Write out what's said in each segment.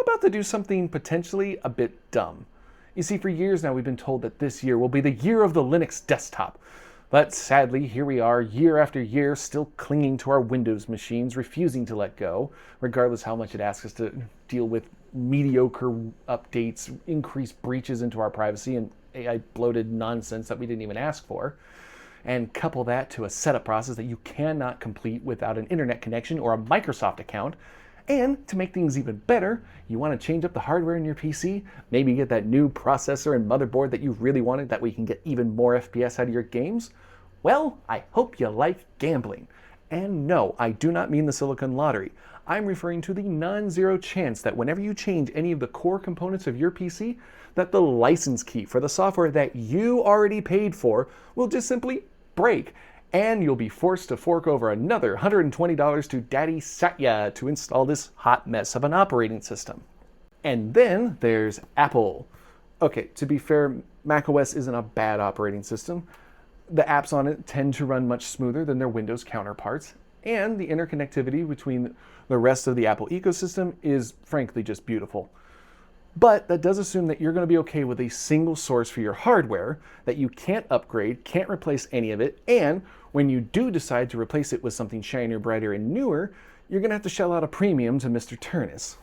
about to do something potentially a bit dumb. You see, for years now we've been told that this year will be the year of the Linux desktop. But sadly, here we are, year after year, still clinging to our Windows machines, refusing to let go, regardless how much it asks us to deal with mediocre updates, increased breaches into our privacy, and AI bloated nonsense that we didn't even ask for. And couple that to a setup process that you cannot complete without an internet connection or a Microsoft account. And to make things even better, you want to change up the hardware in your PC, maybe get that new processor and motherboard that you really wanted, that way you can get even more FPS out of your games. Well, I hope you like gambling. And no, I do not mean the Silicon Lottery. I'm referring to the non-zero chance that whenever you change any of the core components of your PC, that the license key for the software that you already paid for will just simply break, and you'll be forced to fork over another $120 to Daddy Satya to install this hot mess of an operating system. And then there's Apple. Okay, to be fair, macOS isn't a bad operating system. The apps on it tend to run much smoother than their Windows counterparts, and the interconnectivity between the rest of the Apple ecosystem is frankly just beautiful. But that does assume that you're going to be okay with a single source for your hardware, that you can't upgrade, can't replace any of it, and when you do decide to replace it with something shinier, brighter, and newer, you're going to have to shell out a premium to Mr. Turnus.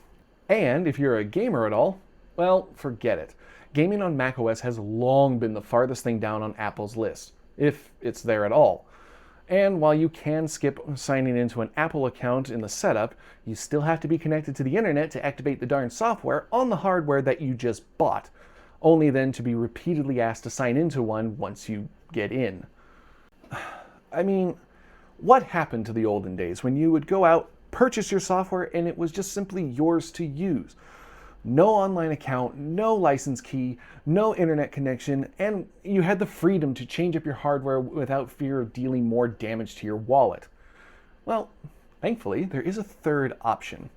And if you're a gamer at all, well, forget it. Gaming on macOS has long been the farthest thing down on Apple's list, if it's there at all. And while you can skip signing into an Apple account in the setup, you still have to be connected to the internet to activate the darn software on the hardware that you just bought, only then to be repeatedly asked to sign into one once you get in. I mean, what happened to the olden days when you would go out, purchase your software, and it was just simply yours to use? No online account, no license key, no internet connection, and you had the freedom to change up your hardware without fear of dealing more damage to your wallet. Well, thankfully, there is a third option,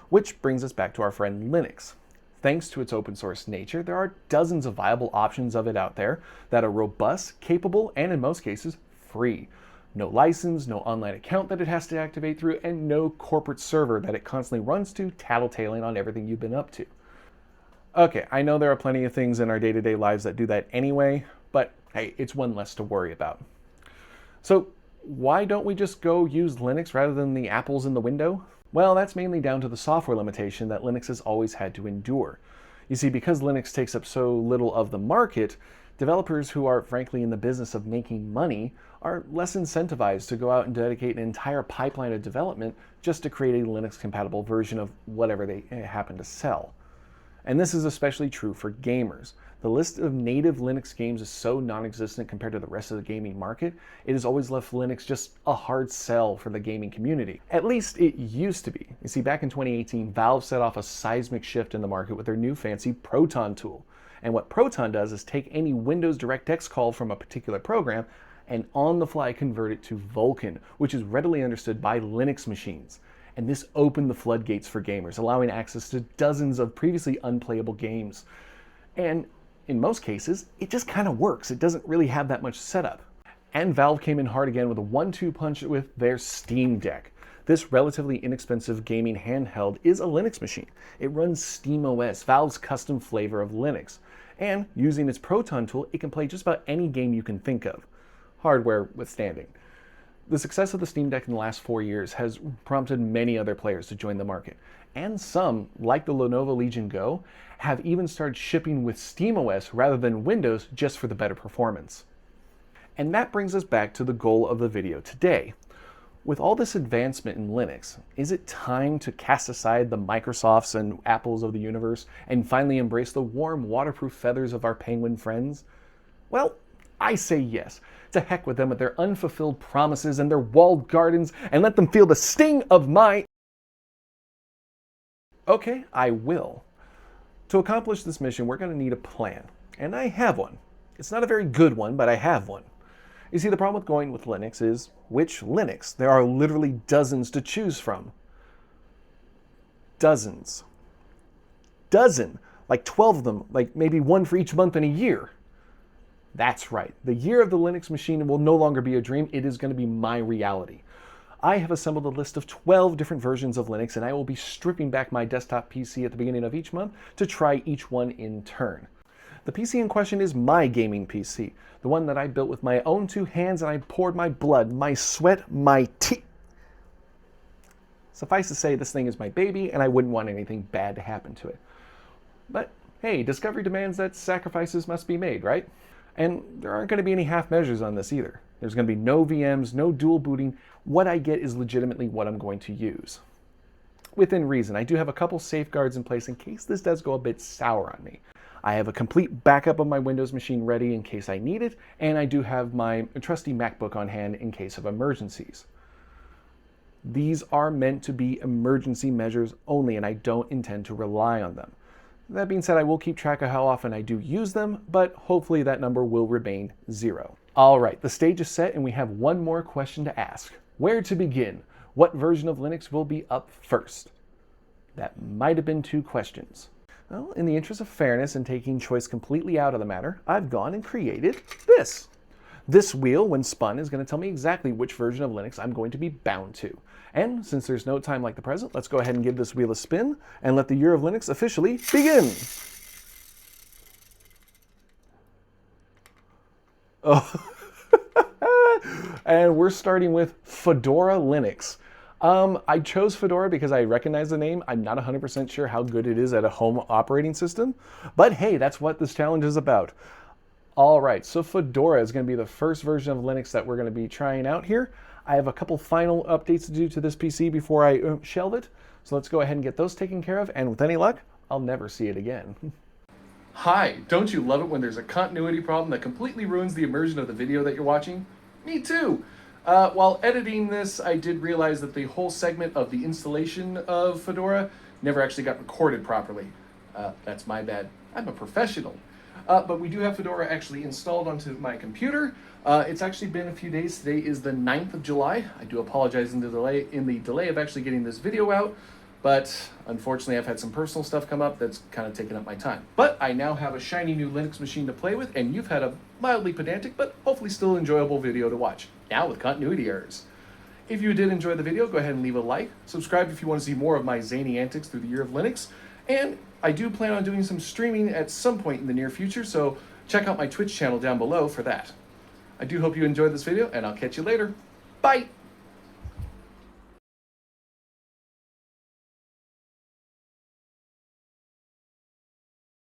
which brings us back to our friend Linux. Thanks to its open source nature, there are dozens of viable options of it out there that are robust, capable, and in most cases, free. No license, no online account that it has to activate through, and no corporate server that it constantly runs to, tattletaling on everything you've been up to. Okay, I know there are plenty of things in our day-to-day lives that do that anyway, but hey, it's one less to worry about. So why don't we just go use Linux rather than the apples in the window? Well, that's mainly down to the software limitation that Linux has always had to endure. You see, because Linux takes up so little of the market, developers who are frankly in the business of making money are less incentivized to go out and dedicate an entire pipeline of development just to create a Linux-compatible version of whatever they happen to sell. And this is especially true for gamers. The list of native Linux games is so non-existent compared to the rest of the gaming market, it has always left Linux just a hard sell for the gaming community. At least it used to be. You see, back in 2018, Valve set off a seismic shift in the market with their new fancy Proton tool. And what Proton does is take any Windows DirectX call from a particular program and on the fly convert it to Vulkan, which is readily understood by Linux machines. And this opened the floodgates for gamers, allowing access to dozens of previously unplayable games. And in most cases, it just kind of works. It doesn't really have that much setup. And Valve came in hard again with a 1-2 punch with their Steam Deck. This relatively inexpensive gaming handheld is a Linux machine. It runs SteamOS, Valve's custom flavor of Linux. And using its Proton tool, it can play just about any game you can think of, hardware withstanding. The success of the Steam Deck in the last 4 years has prompted many other players to join the market, and some, like the Lenovo Legion Go, have even started shipping with SteamOS rather than Windows just for the better performance. And that brings us back to the goal of the video today. With all this advancement in Linux, is it time to cast aside the Microsofts and Apples of the universe and finally embrace the warm, waterproof feathers of our penguin friends? Well, I say yes. To heck with them with their unfulfilled promises and their walled gardens, and let them feel the sting of my... Okay, I will. To accomplish this mission, we're going to need a plan. And I have one. It's not a very good one, but I have one. You see, the problem with going with Linux is, which Linux? There are literally dozens to choose from. Dozens. Dozen. Like 12 of them, like maybe one for each month in a year. That's right. The year of the Linux machine will no longer be a dream. It is going to be my reality. I have assembled a list of 12 different versions of Linux, and I will be stripping back my desktop PC at the beginning of each month to try each one in turn. The PC in question is my gaming PC, the one that I built with my own 2 hands, and I poured my blood, my sweat, my teeth. Suffice to say, this thing is my baby, and I wouldn't want anything bad to happen to it. But hey, discovery demands that sacrifices must be made, right? And there aren't going to be any half measures on this either. There's going to be no VMs, no dual booting. What I get is legitimately what I'm going to use. Within reason, I do have a couple safeguards in place in case this does go a bit sour on me. I have a complete backup of my Windows machine ready in case I need it, and I do have my trusty MacBook on hand in case of emergencies. These are meant to be emergency measures only, and I don't intend to rely on them. That being said, I will keep track of how often I do use them, but hopefully that number will remain 0. All right, the stage is set, and we have one more question to ask. Where to begin? What version of Linux will be up first? That might have been 2 questions. Well, in the interest of fairness and taking choice completely out of the matter, I've gone and created this. This wheel, when spun, is going to tell me exactly which version of Linux I'm going to be bound to. And since there's no time like the present, let's go ahead and give this wheel a spin and let the year of Linux officially begin. Oh. And we're starting with Fedora Linux. I chose Fedora because I recognize the name. I'm not 100% sure how good it is at a home operating system, but hey, that's what this challenge is about. All right, so Fedora is going to be the first version of Linux that we're going to be trying out here. I have a couple final updates to do to this PC before I shelve it, so let's go ahead and get those taken care of, and with any luck, I'll never see it again. Hi, don't you love it when there's a continuity problem that completely ruins the immersion of the video that you're watching? Me too! While editing this, I did realize that the whole segment of the installation of Fedora never actually got recorded properly. That's my bad. I'm a professional. But we do have Fedora actually installed onto my computer. It's actually been a few days. Today is the 9th of July. I do apologize in the delay of actually getting this video out, but unfortunately I've had some personal stuff come up that's kind of taken up my time. But I now have a shiny new Linux machine to play with, and you've had a mildly pedantic but hopefully still enjoyable video to watch, now with continuity errors. If you did enjoy the video, go ahead and leave a like, subscribe if you want to see more of my zany antics through the year of Linux, and I do plan on doing some streaming at some point in the near future, so check out my Twitch channel down below for that. I do hope you enjoyed this video, and I'll catch you later. Bye!